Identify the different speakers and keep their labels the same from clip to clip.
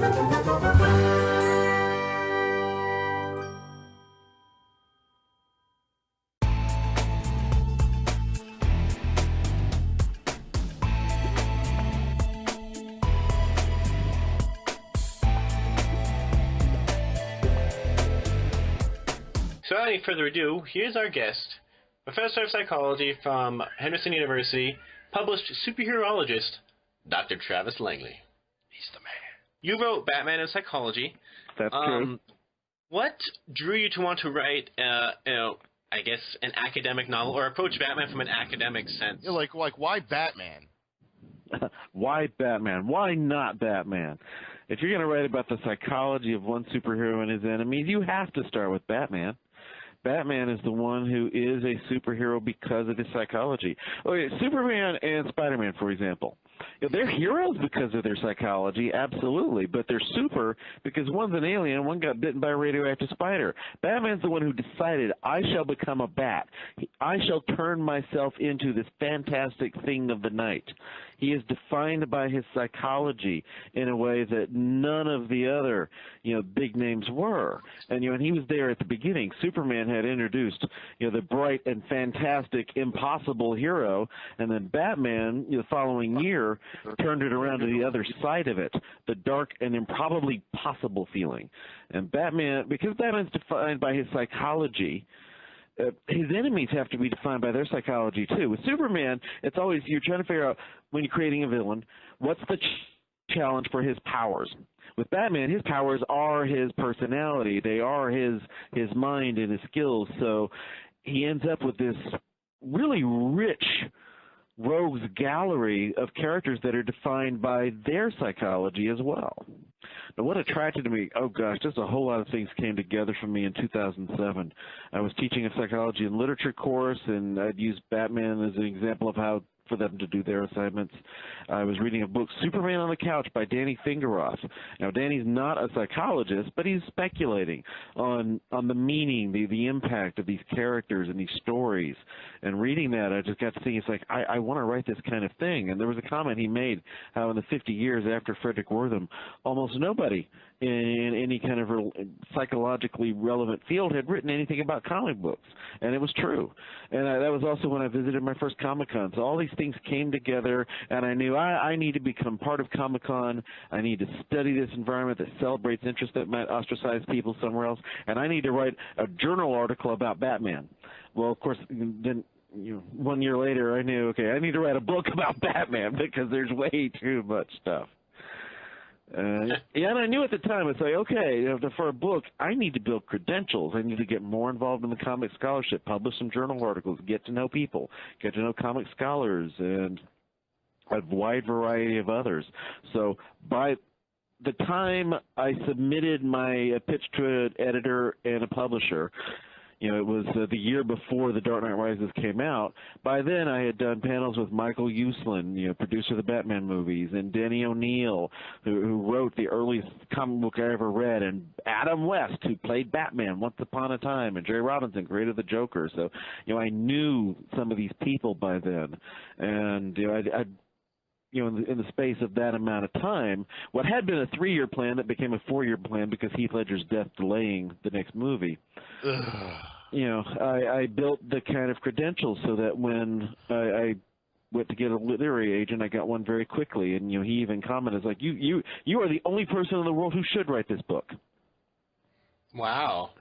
Speaker 1: So without any further ado, here's our guest, Professor of Psychology from Henderson University, published superheroologist, Dr. Travis Langley.
Speaker 2: He's the man.
Speaker 1: You wrote Batman in Psychology.
Speaker 3: That's true.
Speaker 1: What drew you to want to write, I guess, an academic novel, or approach Batman from an academic sense?
Speaker 2: Yeah, like why Batman?
Speaker 3: Why Batman? Why not Batman? If you're going to write about the psychology of one superhero and his enemies, you have to start with Batman. Batman is the one who is a superhero because of his psychology. Okay, Superman and Spider-Man, for example. They're heroes because of their psychology, absolutely, but they're super because one's an alien, one got bitten by a radioactive spider. Batman's the one who decided, I shall become a bat. I shall turn myself into this fantastic thing of the night. He is defined by his psychology in a way that none of the other, big names were. And, and he was there at the beginning. Superman had introduced, the bright and fantastic, impossible hero, and then Batman, the following year, turned it around to the other side of it, the dark and improbably possible feeling. And Batman, because Batman's defined by his psychology, his enemies have to be defined by their psychology too. With Superman, it's always you're trying to figure out when you're creating a villain, what's the challenge for his powers. With Batman, his powers are his personality. They are his mind and his skills. So he ends up with this really rich rogues gallery of characters that are defined by their psychology as well. Now, what attracted me, oh gosh, just a whole lot of things came together for me in 2007. I was teaching a psychology and literature course, and I'd used Batman as an example of how for them to do their assignments. I was reading a book, Superman on the Couch by Danny Fingeroth. Now, Danny's not a psychologist, but he's speculating on the meaning, the impact of these characters and these stories. And reading that, I just got to thinking, it's like, I want to write this kind of thing. And there was a comment he made, how in the 50 years after Frederick Wortham, almost nobody in any kind of psychologically relevant field had written anything about comic books. And it was true. And that was also when I visited my first Comic-Con. So all these things came together, and I knew I need to become part of Comic-Con. I need to study this environment that celebrates interests that might ostracize people somewhere else, and I need to write a journal article about Batman. Well, of course, then 1 year later, I knew, okay, I need to write a book about Batman because there's way too much stuff. And I knew at the time, it's like, okay, for a book, I need to build credentials. I need to get more involved in the comic scholarship, publish some journal articles, get to know people, get to know comic scholars, and a wide variety of others. So by the time I submitted my pitch to an editor and a publisher, it was the year before The Dark Knight Rises came out. By then, I had done panels with Michael Uslan, producer of the Batman movies, and Denny O'Neil, who wrote the earliest comic book I ever read, and Adam West, who played Batman once upon a time, and Jerry Robinson created the Joker. So, I knew some of these people by then, and in the space of that amount of time, what had been a 3-year plan that became a 4-year plan because Heath Ledger's death delaying the next movie. I built the kind of credentials so that when I went to get a literary agent, I got one very quickly, and he even commented like, "You are the only person in the world who should write this book."
Speaker 1: Wow.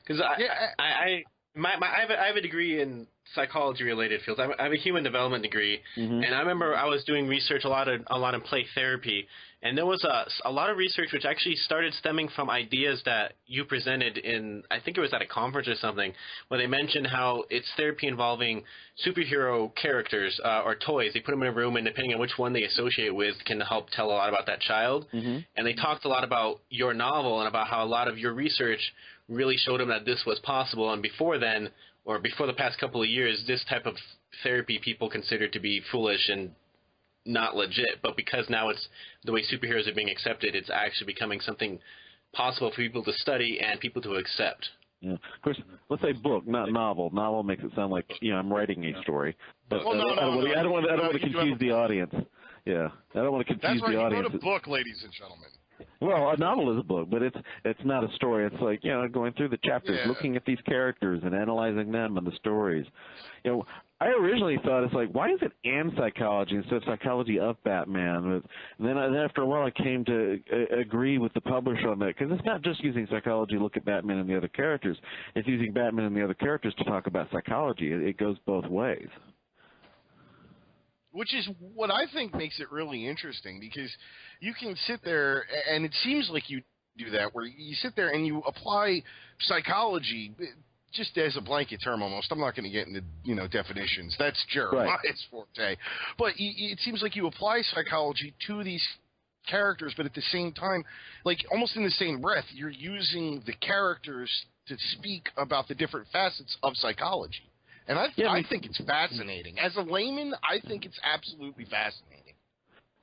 Speaker 1: Because I have a degree in psychology-related fields. I have a human development degree, and I remember I was doing research a lot in play therapy, and there was a lot of research which actually started stemming from ideas that you presented in, I think it was at a conference or something, where they mentioned how it's therapy involving superhero characters or toys. They put them in a room, and depending on which one they associate with can help tell a lot about that child. And they talked a lot about your novel and about how a lot of your research really showed them that this was possible, and before then, or before the past couple of years, this type of therapy people considered to be foolish and not legit. But because now it's the way superheroes are being accepted, it's actually becoming something possible for people to study and people to accept.
Speaker 3: Yeah. Of course, let's say book, not novel. Novel makes it sound like I'm writing a story. But I don't want to confuse the audience. Yeah, I don't want to confuse the audience.
Speaker 2: That's right. You wrote a book, ladies and gentlemen.
Speaker 3: Well, a novel is a book, but it's not a story. It's like, going through the chapters, looking at these characters and analyzing them and the stories. I originally thought it's like, why is it and psychology instead of psychology of Batman? But then after a while, I came to agree with the publisher on that, because it's not just using psychology to look at Batman and the other characters. It's using Batman and the other characters to talk about psychology. It goes both ways.
Speaker 2: Which is what I think makes it really interesting, because you can sit there, and it seems like you do that, where you sit there and you apply psychology just as a blanket term almost. I'm not going to get into, definitions. That's Jeremiah's forte. But it seems like you apply psychology to these characters, but at the same time, like almost in the same breath, you're using the characters to speak about the different facets of psychology. And I think it's fascinating. As a layman, I think it's absolutely fascinating.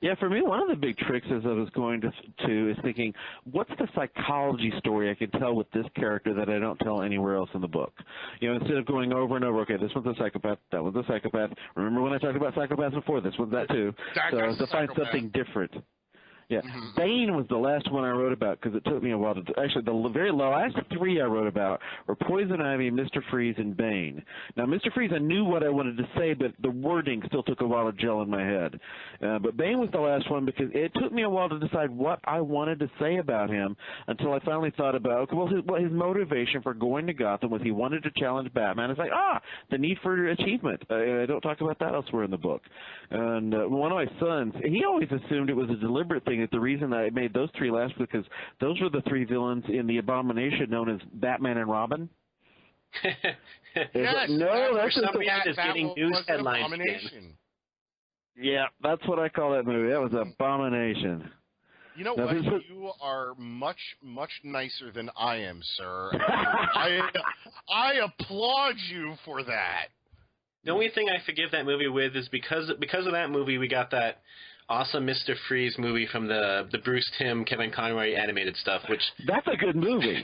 Speaker 3: Yeah, for me, one of the big tricks as I was going to is thinking, what's the psychology story I can tell with this character that I don't tell anywhere else in the book? Instead of going over and over, okay, this one's a psychopath, that one's a psychopath. Remember when I talked about psychopaths before? This one's that too. So to find something different. Yeah, Bane was the last one I wrote about, because it took me a while to actually, the very last three I wrote about were Poison Ivy, Mr. Freeze, and Bane. Now, Mr. Freeze, I knew what I wanted to say, but the wording still took a while to gel in my head. But Bane was the last one, because it took me a while to decide what I wanted to say about him until I finally thought about, okay, his motivation for going to Gotham was he wanted to challenge Batman. It's like, the need for achievement. I don't talk about that elsewhere in the book. And one of my sons, he always assumed it was a deliberate thing. That the reason that I made those three last, because those were the three villains in the Abomination known as Batman and Robin.
Speaker 2: Yes,
Speaker 3: no, that's
Speaker 1: for
Speaker 3: just
Speaker 1: some reason is getting news headlines.
Speaker 3: Yeah, that's what I call that movie. That was Abomination.
Speaker 2: You know what? You are much, much nicer than I am, sir. I applaud you for that.
Speaker 1: The only thing I forgive that movie with is because of that movie, we got that awesome Mr. Freeze movie from the Bruce Timm, Kevin Conroy animated stuff, which
Speaker 3: that's a good movie.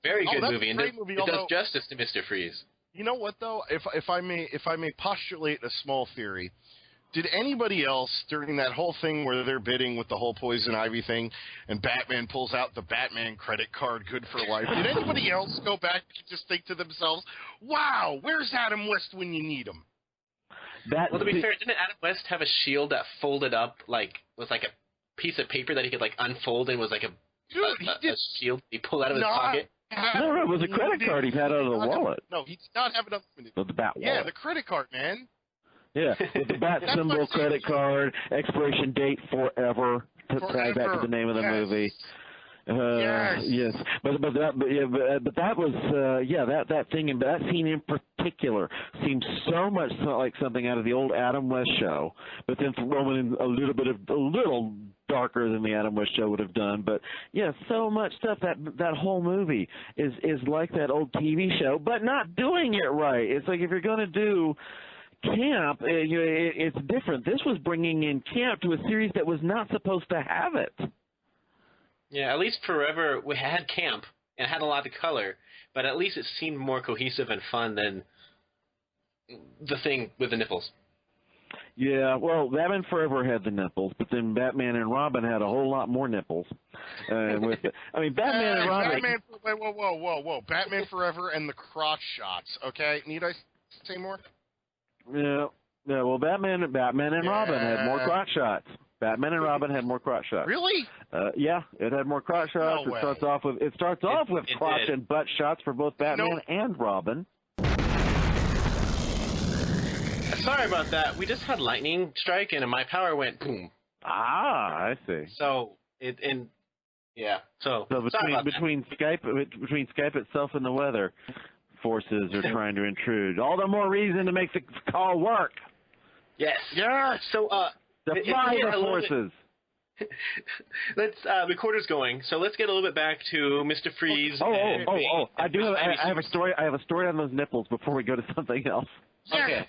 Speaker 1: Very good movie, and
Speaker 2: movie,
Speaker 1: it does justice to Mr. Freeze.
Speaker 2: You know what though? If I may postulate a small theory, did anybody else during that whole thing where they're bidding with the whole Poison Ivy thing, and Batman pulls out the Batman credit card, good for life? Did anybody else go back and just think to themselves, "Wow, where's Adam West when you need him?"
Speaker 1: Well, to be fair, didn't Adam West have a shield that folded up, was like a piece of paper that he could unfold, and was like a shield he pulled out of his pocket?
Speaker 3: No, it was a credit card he had out of the wallet.
Speaker 2: No, he did not have it up.
Speaker 3: The Bat wallet.
Speaker 2: Yeah, the credit card, man.
Speaker 3: Yeah, with the Bat symbol, credit card, expiration date forever, to tie back to the name of the movie. Yes, but that was that thing, and that scene in particular seemed so much like something out of the old Adam West show, but then thrown in a little darker than the Adam West show would have done. But yeah, so much stuff that whole movie is like that old TV show, but not doing it right. It's like if you're going to do camp, it's different. This was bringing in camp to a series that was not supposed to have it.
Speaker 1: Yeah, at least Forever we had camp and had a lot of color, but at least it seemed more cohesive and fun than the thing with the nipples.
Speaker 3: Yeah, well, Batman Forever had the nipples, but then Batman and Robin had a whole lot more nipples. Batman and Robin.
Speaker 2: Whoa! Batman Forever and the crotch shots. Okay, need I say more?
Speaker 3: Yeah. Well, Batman and Robin had more crotch shots. Batman and Robin had more crotch shots.
Speaker 2: Really?
Speaker 3: Yeah, it had more crotch shots.
Speaker 2: No
Speaker 3: it starts off with crotch and butt shots for both Batman and Robin.
Speaker 1: Sorry about that. We just had lightning strike and my power went boom.
Speaker 3: I see.
Speaker 1: So So
Speaker 3: between Skype itself and the weather, forces are trying to intrude. All the more reason to make the call work.
Speaker 1: Yes. So
Speaker 3: defy the forces.
Speaker 1: Let's recorder's going. So let's get a little bit back to Mr. Freeze.
Speaker 3: I do. I have a story. I have a story on those nipples before we go to something else.
Speaker 1: Okay.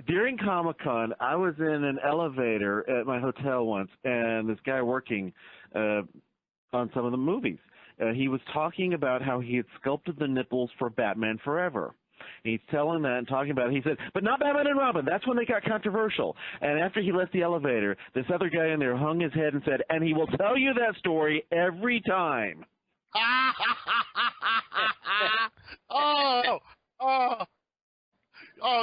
Speaker 3: During Comic-Con, I was in an elevator at my hotel once, and this guy working on some of the movies, he was talking about how he had sculpted the nipples for Batman Forever. And he's telling that and talking about it. He said, but not Batman and Robin. That's when they got controversial. And after he left the elevator, this other guy in there hung his head and said, and he will tell you that story every time.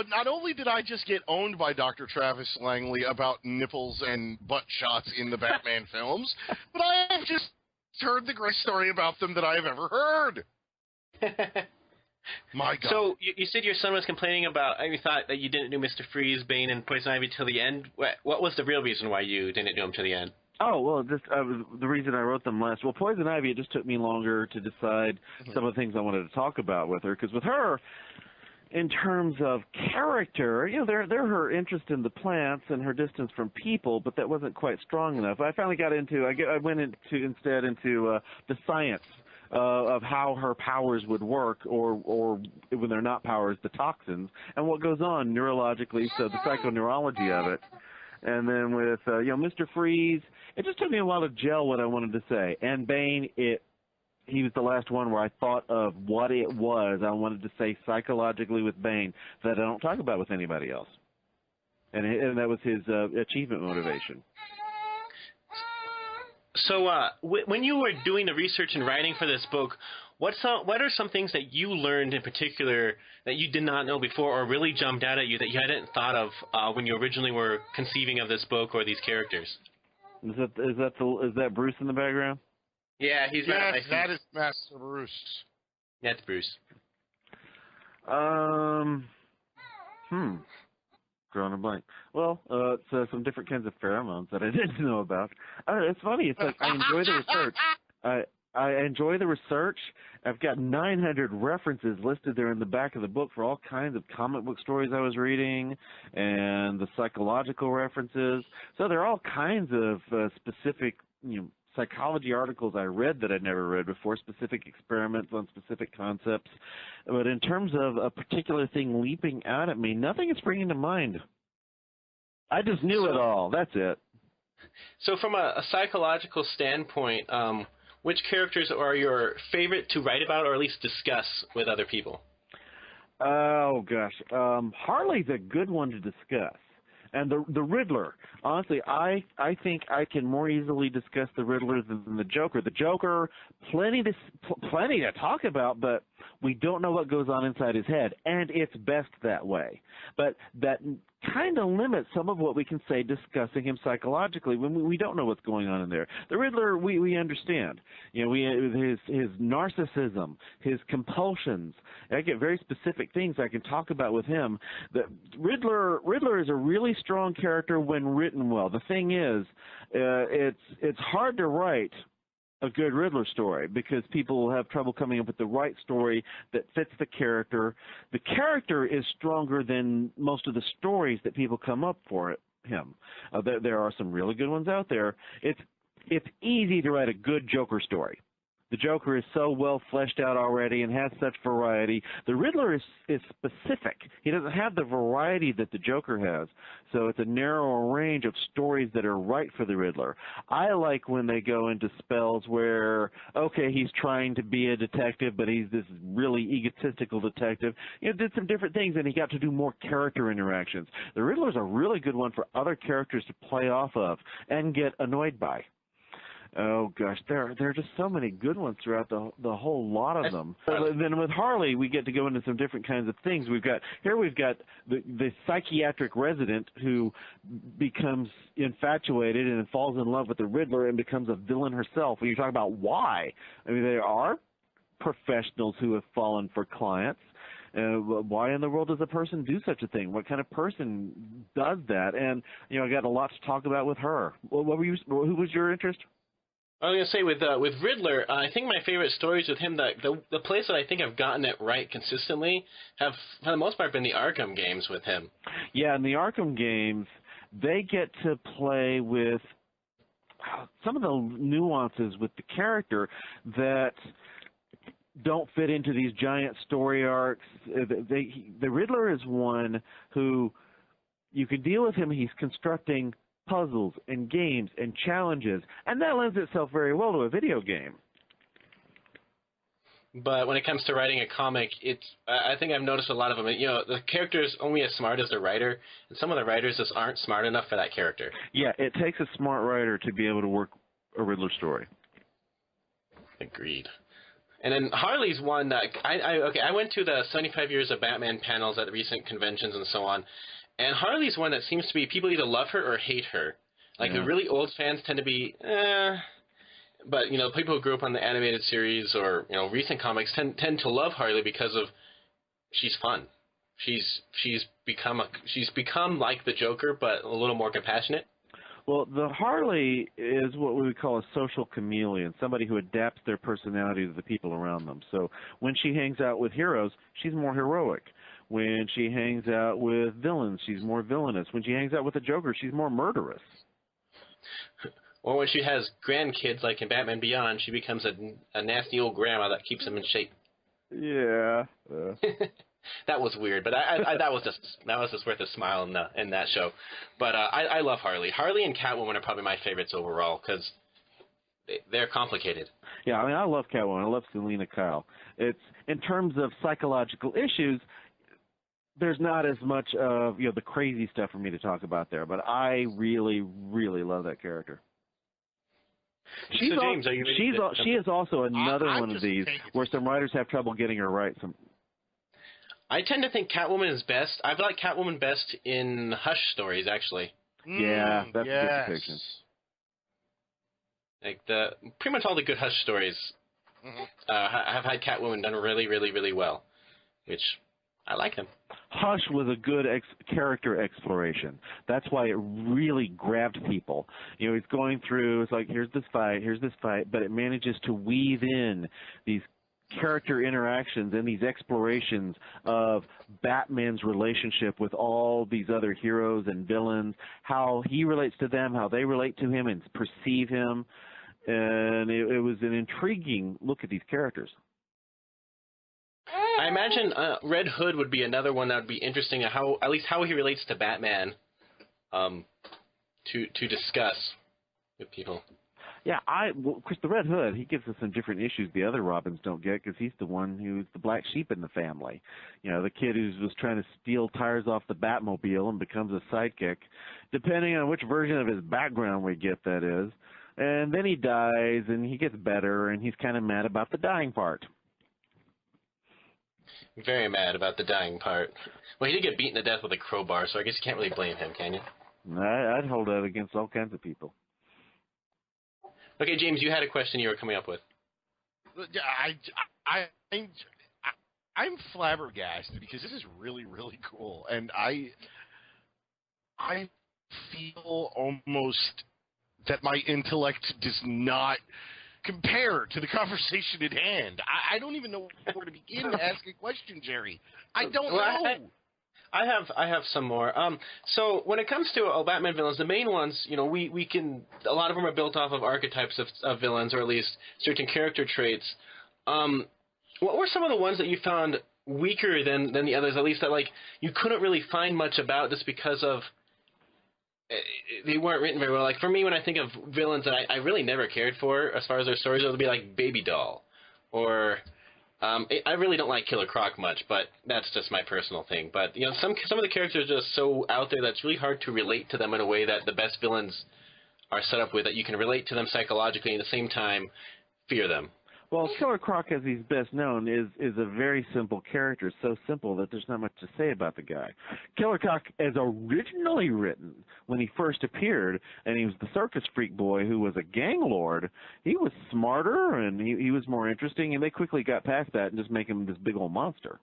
Speaker 2: Not only did I just get owned by Dr. Travis Langley about nipples and butt shots in the Batman films, but I have just heard the greatest story about them that I have ever heard. My God.
Speaker 1: So you said your son was complaining about, you thought that you didn't do Mr. Freeze, Bane, and Poison Ivy till the end. What was the real reason why you didn't do them till the end?
Speaker 3: Oh, well, just the reason I wrote them last. Well, Poison Ivy, it just took me longer to decide some of the things I wanted to talk about with her. Because with her, in terms of character, you know, they're her interest in the plants and her distance from people, but that wasn't quite strong enough. I finally got into, I went into the science of how her powers would work, or when they're not powers, the toxins, and what goes on neurologically, so the psychoneurology of it. And then with, Mr. Freeze, it just took me a while to gel what I wanted to say. And Bane, he was the last one where I thought of what it was I wanted to say psychologically with Bane that I don't talk about with anybody else. And that was his achievement motivation.
Speaker 1: So when you were doing the research and writing for this book, what are some things that you learned in particular that you did not know before or really jumped out at you that you hadn't thought of when you originally were conceiving of this book or these characters?
Speaker 3: Is that Bruce in the background?
Speaker 1: Yeah,
Speaker 2: that is Master Bruce.
Speaker 1: That's Bruce.
Speaker 3: Drawing a blank. Well, it's some different kinds of pheromones that I didn't know about. It's funny. It's like I enjoy the research. I enjoy the research. I've got 900 references listed there in the back of the book for all kinds of comic book stories I was reading and the psychological references. So there are all kinds of specific, psychology articles I read that I'd never read before, specific experiments on specific concepts. But in terms of a particular thing leaping out at me, nothing is springing to mind. I just knew it all. That's it.
Speaker 1: So from a psychological standpoint, which characters are your favorite to write about or at least discuss with other people?
Speaker 3: Oh, gosh. Harley's a good one to discuss. And the Riddler, honestly, I think I can more easily discuss the Riddler than the Joker. The Joker, plenty to talk about, but we don't know what goes on inside his head, and it's best that way. But that kind of limits some of what we can say discussing him psychologically when we don't know what's going on in there. The Riddler, we understand. His narcissism, his compulsions. I get very specific things I can talk about with him. The Riddler is a really strong character when written well. The thing is, it's hard to write a good Riddler story because people will have trouble coming up with the right story that fits the character. The character is stronger than most of the stories that people come up for him. There are some really good ones out there. It's easy to write a good Joker story. The Joker is so well fleshed out already and has such variety. The Riddler is specific. He doesn't have the variety that the Joker has, so it's a narrower range of stories that are right for the Riddler. I like when they go into spells where, okay, he's trying to be a detective, but he's this really egotistical detective. Did some different things, and he got to do more character interactions. The Riddler's a really good one for other characters to play off of and get annoyed by. Oh, gosh, there are just so many good ones throughout the whole lot of them. Then with Harley, we get to go into some different kinds of things. We've got the psychiatric resident who becomes infatuated and falls in love with the Riddler and becomes a villain herself. When you talk about why, I mean, there are professionals who have fallen for clients. Why in the world does a person do such a thing? What kind of person does that? And, I got a lot to talk about with her. Who was your interest?
Speaker 1: I was going to say, with Riddler, I think my favorite stories with him, the place that I think I've gotten it right consistently have, for the most part, been the Arkham games with him.
Speaker 3: Yeah, in the Arkham games, they get to play with some of the nuances with the character that don't fit into these giant story arcs. The Riddler is one who you can deal with him. He's constructing puzzles and games and challenges, and that lends itself very well to a video game.
Speaker 1: But when it comes to writing a comic, I think I've noticed a lot of them. You know, the character is only as smart as the writer, and some of the writers just aren't smart enough for that character.
Speaker 3: Yeah, it takes a smart writer to be able to work a Riddler story.
Speaker 1: Agreed. And then Harley's one that I went to the 75 Years of Batman panels at recent conventions and so on, and Harley's one that seems to be people either love her or hate her. Like the really old fans tend to be, but you know, people who grew up on the animated series or recent comics tend to love Harley because of she's fun. She's become like the Joker, but a little more compassionate.
Speaker 3: Well, the Harley is what we would call a social chameleon, somebody who adapts their personality to the people around them. So when she hangs out with heroes, she's more heroic. When she hangs out with villains, she's more villainous. When she hangs out with the Joker, she's more murderous.
Speaker 1: Or when she has grandkids, like in Batman Beyond, she becomes a nasty old grandma that keeps them in shape.
Speaker 3: Yeah.
Speaker 1: That was weird, but that was just worth a smile in that show. But I love Harley. Harley and Catwoman are probably my favorites overall because they're complicated.
Speaker 3: Yeah, I mean, I love Catwoman. I love Selena Kyle. It's in terms of psychological issues, there's not as much of the crazy stuff for me to talk about there, but I really, really love that character. She is also another one of these where some writers have trouble getting her right.
Speaker 1: I tend to think Catwoman is best. I like Catwoman best in Hush stories, actually.
Speaker 3: Yeah, that's a good depiction.
Speaker 1: Like pretty much all the good Hush stories have had Catwoman done really, really, really well, which I like them.
Speaker 3: Hush was a good character exploration. That's why it really grabbed people. He's going through, it's like, here's this fight, but it manages to weave in these character interactions and these explorations of Batman's relationship with all these other heroes and villains, how he relates to them, how they relate to him and perceive him. And it was an intriguing look at these characters.
Speaker 1: I imagine Red Hood would be another one that would be interesting, at least how he relates to Batman, to discuss with people.
Speaker 3: Yeah, of course, the Red Hood, he gives us some different issues the other Robins don't get because he's the one who's the black sheep in the family. The kid who was trying to steal tires off the Batmobile and becomes a sidekick, depending on which version of his background we get, that is. And then he dies, and he gets better, and he's kind of mad about the dying part.
Speaker 1: Very mad about the dying part. Well, he did get beaten to death with a crowbar, so I guess you can't really blame him, can you?
Speaker 3: I'd hold that against all kinds of people.
Speaker 1: Okay, James, you had a question you were coming up with.
Speaker 2: I'm flabbergasted because this is really, really cool, and I feel almost that my intellect does not compare to the conversation at hand. I don't even know where to begin to ask a question, Jerry. I don't know.
Speaker 1: I have some more. So when it comes to Batman villains, the main ones, we can, a lot of them are built off of archetypes of villains, or at least certain character traits. What were some of the ones that you found weaker than the others, at least that you couldn't really find much about just because of they weren't written very well? Like for me, when I think of villains that I really never cared for as far as their stories, it would be like Baby Doll, or I really don't like Killer Croc much, but that's just my personal thing. But some of the characters are just so out there that it's really hard to relate to them in a way that the best villains are set up with, that you can relate to them psychologically and at the same time fear them.
Speaker 3: Well, Killer Croc, as he's best known, is a very simple character, so simple that there's not much to say about the guy. Killer Croc, as originally written, when he first appeared, and he was the circus freak boy who was a gang lord, he was smarter and he was more interesting, and they quickly got past that and just make him this big old monster.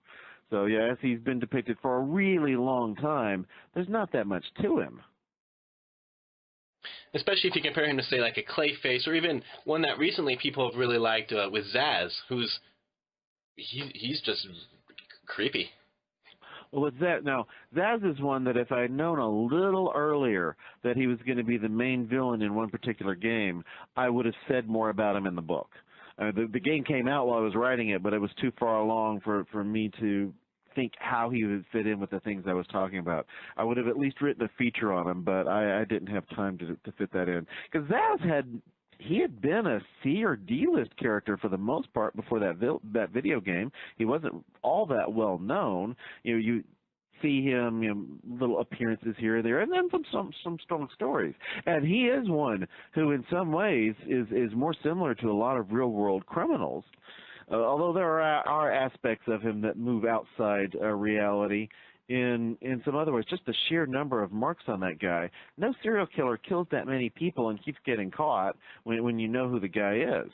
Speaker 3: So, yeah, as he's been depicted for a really long time, there's not that much to him.
Speaker 1: Especially if you compare him to, say, like a Clayface, or even one that recently people have really liked with Zaz, he's just creepy.
Speaker 3: Well, with that, now, Zaz is one that if I had known a little earlier that he was going to be the main villain in one particular game, I would have said more about him in the book. The game came out while I was writing it, but it was too far along for me to think how he would fit in with the things I was talking about. I would have at least written a feature on him, but I didn't have time to fit that in. Because Zaz he had been a C or D list character for the most part before that video game. He wasn't all that well known. You see him, little appearances here or there, and then some strong stories. And he is one who, in some ways, is more similar to a lot of real world criminals. Although there are aspects of him that move outside reality. In some other ways, just the sheer number of marks on that guy. No serial killer kills that many people and keeps getting caught when you know who the guy is.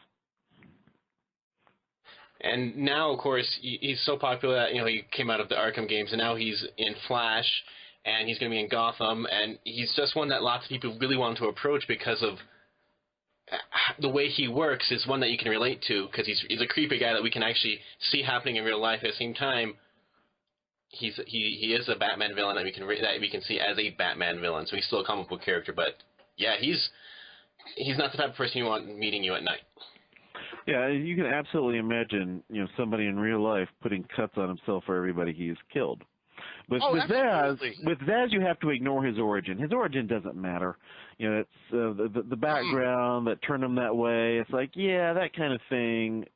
Speaker 1: And now, of course, he's so popular that he came out of the Arkham games, and now he's in Flash, and he's going to be in Gotham, and he's just one that lots of people really want to approach because of the way he works. Is one that you can relate to because he's a creepy guy that we can actually see happening in real life. At the same time, he is a Batman villain that we can see as a Batman villain. So he's still a comic book character, but yeah, he's not the type of person you want meeting you at night.
Speaker 3: Yeah, you can absolutely imagine somebody in real life putting cuts on himself for everybody he's killed. With Zaz, you have to ignore his origin. His origin doesn't matter. It's the background that turned him that way. It's like, yeah, that kind of thing.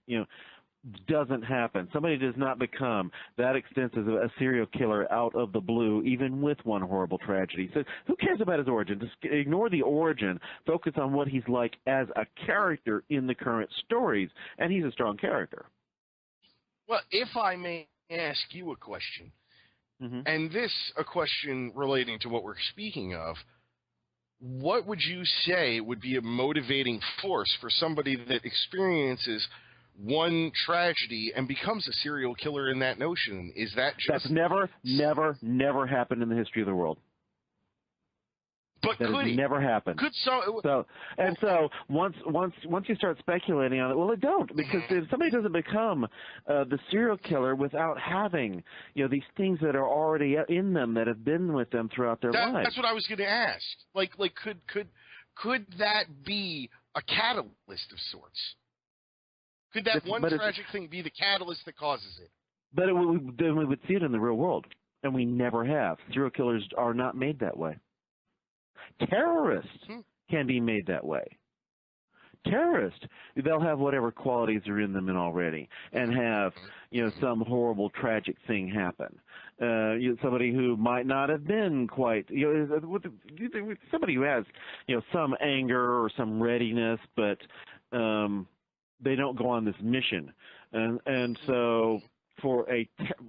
Speaker 3: Doesn't happen. Somebody does not become that extensive a serial killer out of the blue, even with one horrible tragedy. So who cares about his origin? Just ignore the origin. Focus on what he's like as a character in the current stories, and he's a strong character.
Speaker 2: Well, if I may ask you a question,
Speaker 3: mm-hmm.
Speaker 2: and this a question relating to what we're speaking of, what would you say would be a motivating force for somebody that experiences one tragedy and becomes a serial killer in that notion? Is that just...
Speaker 3: That's never happened in the history of the world.
Speaker 2: But
Speaker 3: that
Speaker 2: could
Speaker 3: has never happened.
Speaker 2: Could
Speaker 3: so once you start speculating on it, well, it don't, because if somebody doesn't become the serial killer without having these things that are already in them that have been with them throughout their lives.
Speaker 2: That's what I was going to ask. Like could that be a catalyst of sorts? Could that one tragic thing be the catalyst that causes it?
Speaker 3: But then we would see it in the real world, and we never have. Serial killers are not made that way. Terrorists can be made that way. Terrorists, they'll have whatever qualities are in them already, and have some horrible tragic thing happen. Somebody who might not have been quite somebody who has some anger or some readiness, but they don't go on this mission, and so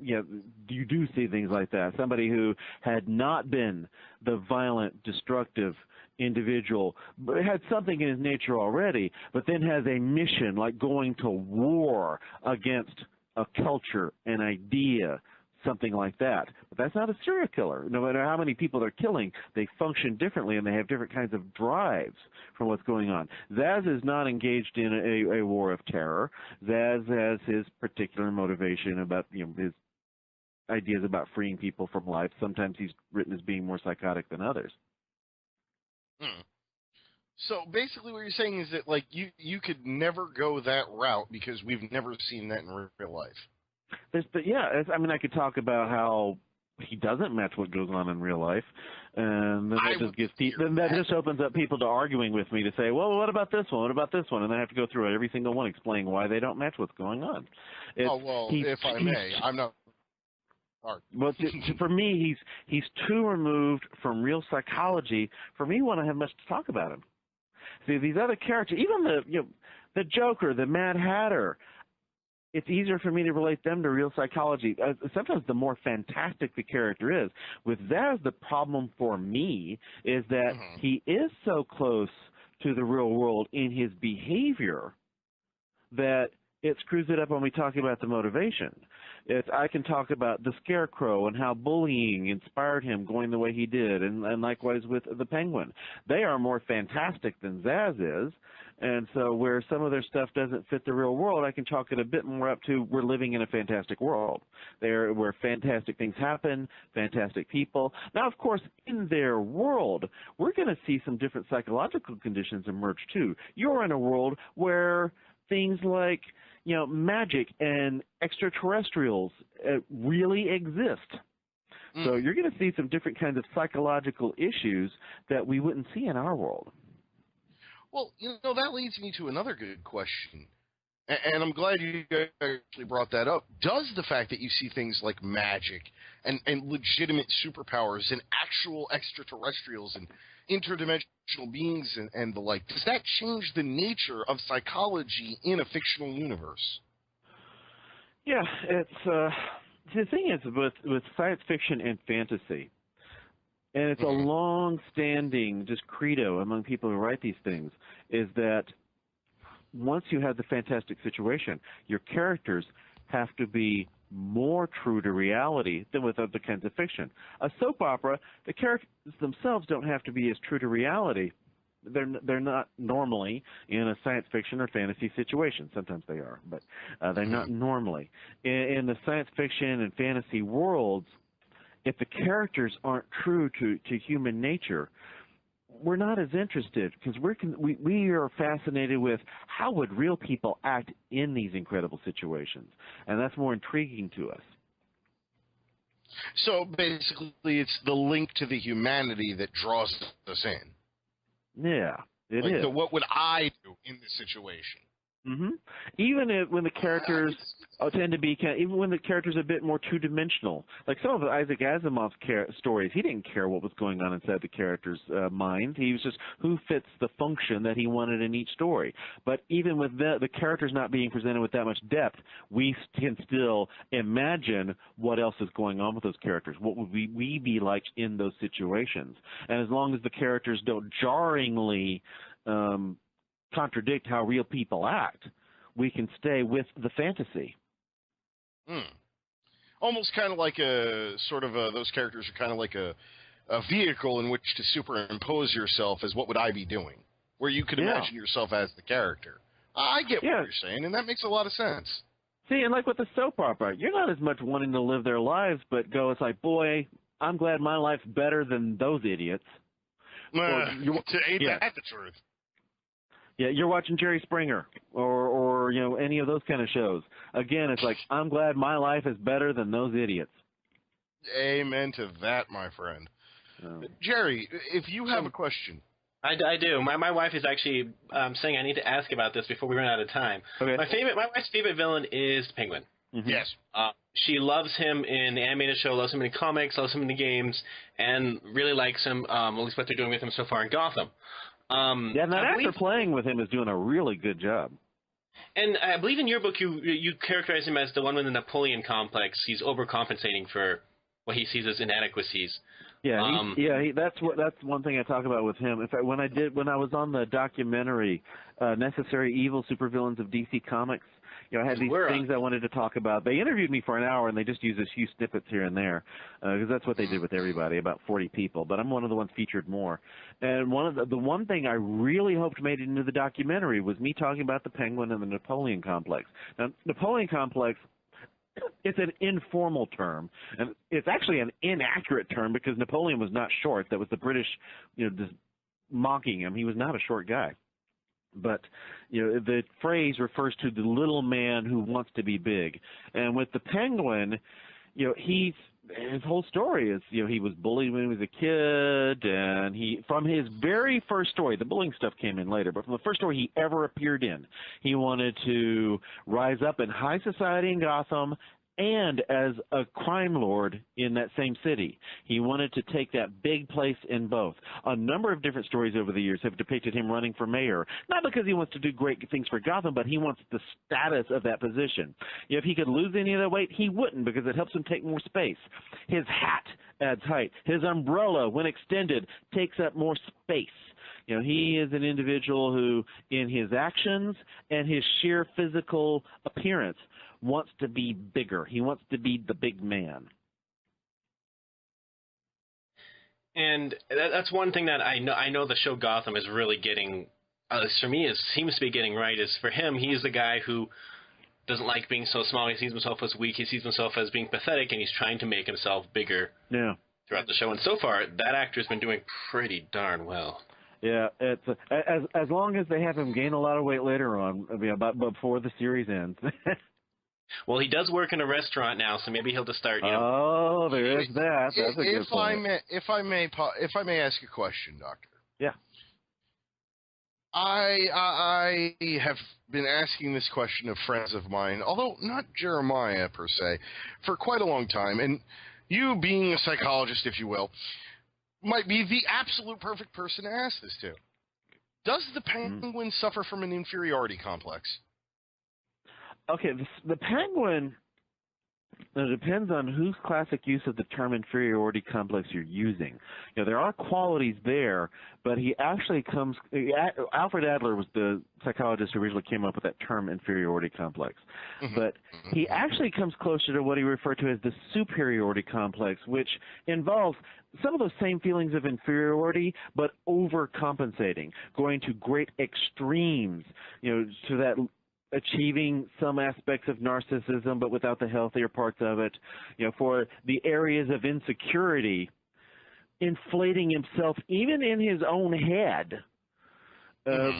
Speaker 3: you do see things like that. Somebody who had not been the violent, destructive individual, but had something in his nature already, but then has a mission like going to war against a culture, an idea, something like that. But that's not a serial killer. No matter how many people they're killing, they function differently, and they have different kinds of drives from what's going on. Zaz is not engaged in a war of terror. Zaz has his particular motivation about his ideas about freeing people from life. Sometimes he's written as being more psychotic than others.
Speaker 2: So basically what you're saying is that you could never go that route because we've never seen that in real life.
Speaker 3: I could talk about how he doesn't match what goes on in real life, and then that just opens up people to arguing with me to say, well, what about this one? What about this one? And I have to go through every single one, explaining why they don't match what's going on.
Speaker 2: If I may, I'm not.
Speaker 3: Well, for me, he's too removed from real psychology for me when I have much to talk about him. See, these other characters, even the Joker, the Mad Hatter. It's easier for me to relate them to real psychology. Sometimes the more fantastic the character is. With Zaz, the problem for me is that he is so close to the real world in his behavior that it screws it up when we talk about the motivation. I can talk about the Scarecrow and how bullying inspired him going the way he did, and likewise with the Penguin. They are more fantastic than Zaz is, and so where some of their stuff doesn't fit the real world, I can chalk it a bit more up to we're living in a fantastic world where fantastic things happen, fantastic people. Now, of course, in their world, we're going to see some different psychological conditions emerge too. You're in a world where things like magic and extraterrestrials really exist. So you're going to see some different kinds of psychological issues that we wouldn't see in our world.
Speaker 2: Well, that leads me to another good question. And I'm glad you actually brought that up. Does the fact that you see things like magic and legitimate superpowers and actual extraterrestrials and interdimensional beings and the like, does that change the nature of psychology in a fictional universe?
Speaker 3: Yeah, it's the thing is with science fiction and fantasy, and it's a long-standing just credo among people who write these things, is that once you have the fantastic situation, your characters have to be more true to reality than with other kinds of fiction. A soap opera, the characters themselves don't have to be as true to reality. They're not normally in a science fiction or fantasy situation. Sometimes they are, but they're not normally. In the science fiction and fantasy worlds, if the characters aren't true to human nature, we're not as interested, because we are fascinated with how would real people act in these incredible situations, and that's more intriguing to us.
Speaker 2: So basically, it's the link to the humanity that draws us in.
Speaker 3: Yeah, it is.
Speaker 2: So what would I do in this situation?
Speaker 3: Mm-hmm. Even when the characters tend to be, even when the characters are a bit more two-dimensional, like some of Isaac Asimov's stories, he didn't care what was going on inside the character's mind. He was just who fits the function that he wanted in each story. But even with the characters not being presented with that much depth, we can still imagine what else is going on with those characters. What would we be like in those situations? And as long as the characters don't jarringly contradict how real people act, we can stay with the fantasy.
Speaker 2: Almost kind of like those characters are kind of like a vehicle in which to superimpose yourself as what would I be doing, where you could imagine yourself as the character. I get what you're saying, and that makes a lot of sense.
Speaker 3: See, and like with the soap opera, you're not as much wanting to live their lives, but it's like, boy, I'm glad my life's better than those idiots.
Speaker 2: Ain't that the truth?
Speaker 3: Yeah, you're watching Jerry Springer or any of those kind of shows. Again, it's like, I'm glad my life is better than those idiots.
Speaker 2: Amen to that, my friend. Jerry, if you have a question.
Speaker 1: I do. My wife is actually saying I need to ask about this before we run out of time.
Speaker 3: Okay.
Speaker 1: My wife's favorite villain is Penguin.
Speaker 3: Mm-hmm.
Speaker 2: Yes.
Speaker 1: She loves him in the animated show, loves him in the comics, loves him in the games, and really likes him, at least what they're doing with him so far in Gotham.
Speaker 3: And that actor playing with him is doing a really good job.
Speaker 1: And I believe in your book you characterize him as the one with the Napoleon complex. He's overcompensating for what he sees as inadequacies.
Speaker 3: Yeah, that's one thing I talk about with him. In fact, when I was on the documentary Necessary Evil Supervillains of DC Comics, I had these things I wanted to talk about. They interviewed me for an hour, and they just used a few snippets here and there, because that's what they did with everybody, about 40 people. But I'm one of the ones featured more. And the one thing I really hoped made it into the documentary was me talking about the Penguin and the Napoleon complex. Now, Napoleon complex, it's an informal term, and it's actually an inaccurate term because Napoleon was not short. That was the British, just mocking him. He was not a short guy. But, the phrase refers to the little man who wants to be big. And with the Penguin, his whole story is, he was bullied when he was a kid, and from his very first story, the bullying stuff came in later, but from the first story he ever appeared in, he wanted to rise up in high society in Gotham and as a crime lord in that same city. He wanted to take that big place in both. A number of different stories over the years have depicted him running for mayor, not because he wants to do great things for Gotham, but he wants the status of that position. If he could lose any of that weight, he wouldn't, because it helps him take more space. His hat adds height. His umbrella, when extended, takes up more space. He is an individual who, in his actions and his sheer physical appearance, wants to be bigger. He wants to be the big man.
Speaker 1: And that's one thing that I know the show Gotham is really getting, for me, seems to be getting right, is for him, he's the guy who doesn't like being so small. He sees himself as weak. He sees himself as being pathetic, and he's trying to make himself bigger throughout the show. And so far, that actor's been doing pretty darn well.
Speaker 3: Yeah, it's as long as they have him gain a lot of weight later on, before the series ends.
Speaker 1: Well, he does work in a restaurant now, so maybe he'll just start.
Speaker 3: Oh, there is that. That's a good point.
Speaker 2: If I may ask a question, Doctor.
Speaker 3: Yeah.
Speaker 2: I have been asking this question of friends of mine, although not Jeremiah per se, for quite a long time. And you, being a psychologist, if you will, might be the absolute perfect person to ask this to. Does the Penguin suffer from an inferiority complex?
Speaker 3: Okay, the Penguin, it depends on whose classic use of the term inferiority complex you're using. You know, there are qualities there, but he actually comes – Alfred Adler was the psychologist who originally came up with that term inferiority complex. But he actually comes closer to what he referred to as the superiority complex, which involves some of those same feelings of inferiority, but overcompensating, going to great extremes, you know, to that – achieving some aspects of narcissism but without the healthier parts of it, you know, for the areas of insecurity, inflating himself even in his own head,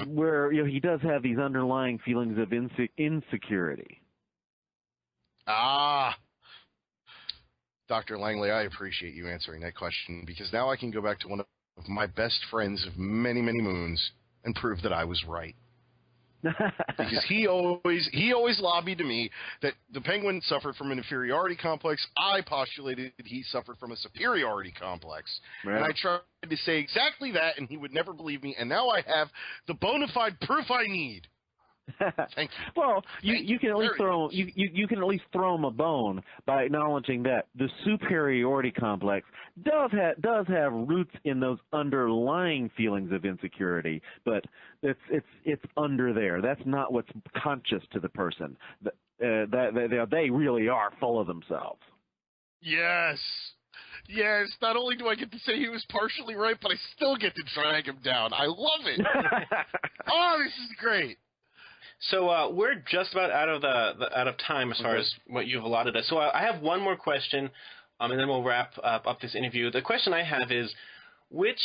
Speaker 3: where, you know, he does have these underlying feelings of insecurity.
Speaker 2: Dr. Langley, I appreciate you answering that question, because now I can go back to one of my best friends of many, many moons and prove that I was right. Because he always lobbied to me that the Penguin suffered from an inferiority complex. I postulated that he suffered from a superiority complex. Right. And I tried to say exactly that, and he would never believe me. And now I have the bona fide proof I need. Thank you.
Speaker 3: Well, you can at least throw you can at least throw him a bone by acknowledging that the superiority complex does have roots in those underlying feelings of insecurity, but it's under there. That's not what's conscious to the person. They really are full of themselves.
Speaker 2: Yes. Yes, not only do I get to say he was partially right, but I still get to drag him down. I love it. Oh, this is great.
Speaker 1: So we're just about out of time as far as what you've allotted us. So I have one more question, and then we'll wrap up this interview. The question I have is, which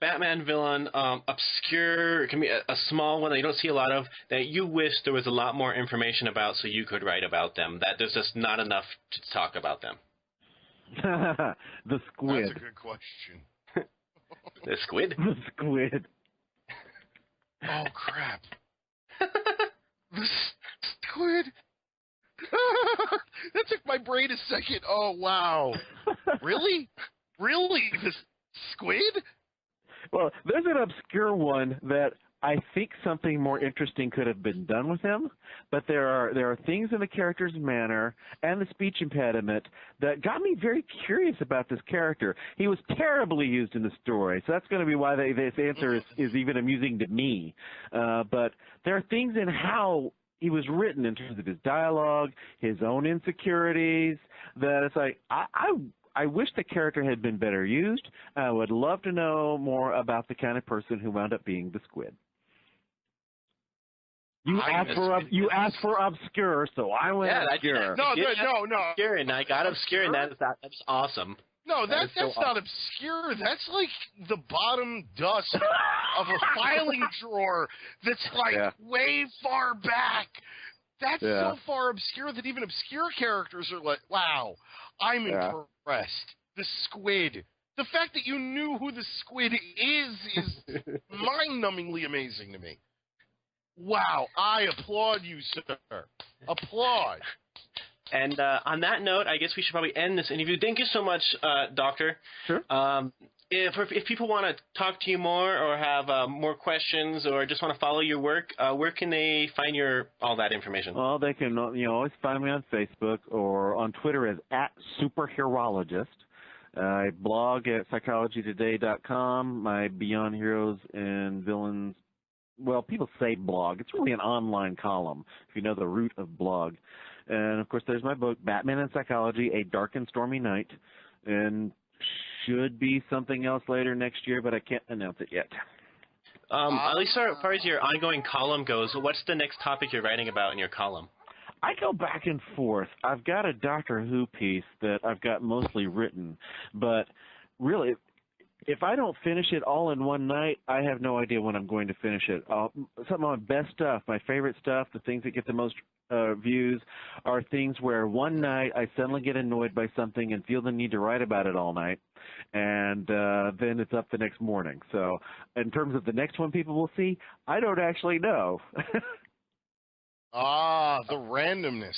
Speaker 1: Batman villain, obscure, it can be a small one that you don't see a lot of, that you wish there was a lot more information about so you could write about them, that there's just not enough to talk about them?
Speaker 3: The Squid.
Speaker 2: That's a good question.
Speaker 1: The Squid?
Speaker 3: The Squid.
Speaker 2: Oh, crap. The Squid. That took my brain a second. Oh, wow. Really? Really? The Squid?
Speaker 3: Well, there's an obscure one that I think something more interesting could have been done with him, but there are things in the character's manner and the speech impediment that got me very curious about this character. He was terribly used in the story, so that's going to be why this answer is even amusing to me. But there are things in how he was written in terms of his dialogue, his own insecurities, that it's like, I wish the character had been better used. I would love to know more about the kind of person who wound up being the Squid. You asked for obscure, so I went obscure.
Speaker 2: No.
Speaker 1: Obscure, and I got obscure, and that's awesome.
Speaker 2: No, that's not obscure. That's like the bottom dust of a filing drawer that's like way far back. That's so far obscure that even obscure characters are like, wow, I'm impressed. The Squid. The fact that you knew who the Squid is mind-numbingly amazing to me. Wow, I applaud you, sir. Applaud.
Speaker 1: And on that note, I guess we should probably end this interview. Thank you so much, Doctor.
Speaker 3: Sure.
Speaker 1: If people want to talk to you more or have more questions or just want to follow your work, where can they find all that information?
Speaker 3: Well, they can always find me on Facebook or on Twitter as @superherologist. I blog at psychologytoday.com. My Beyond Heroes and Villains, well, people say blog. It's really an online column, if you know the root of blog. And, of course, there's my book, Batman and Psychology, A Dark and Stormy Night, and should be something else later next year, but I can't announce it yet.
Speaker 1: At least as far as your ongoing column goes, what's the next topic you're writing about in your column?
Speaker 3: I go back and forth. I've got a Doctor Who piece that I've got mostly written, but really if I don't finish it all in one night, I have no idea when I'm going to finish it. Some of my best stuff, my favorite stuff, the things that get the most views are things where one night I suddenly get annoyed by something and feel the need to write about it all night, and then it's up the next morning. So in terms of the next one people will see, I don't actually know.
Speaker 2: The randomness.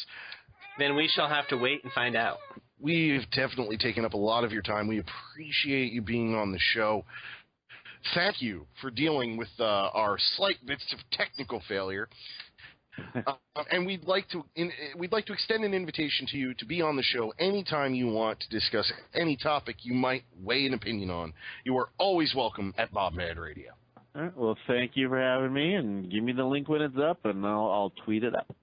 Speaker 1: Then we shall have to wait and find out.
Speaker 2: We've definitely taken up a lot of your time. We appreciate you being on the show. Thank you for dealing with our slight bits of technical failure. And we'd like to extend an invitation to you to be on the show anytime you want to discuss any topic you might weigh an opinion on. You are always welcome at Bob Mad Radio.
Speaker 3: All right, well, thank you for having me, and give me the link when it's up, and I'll tweet it up.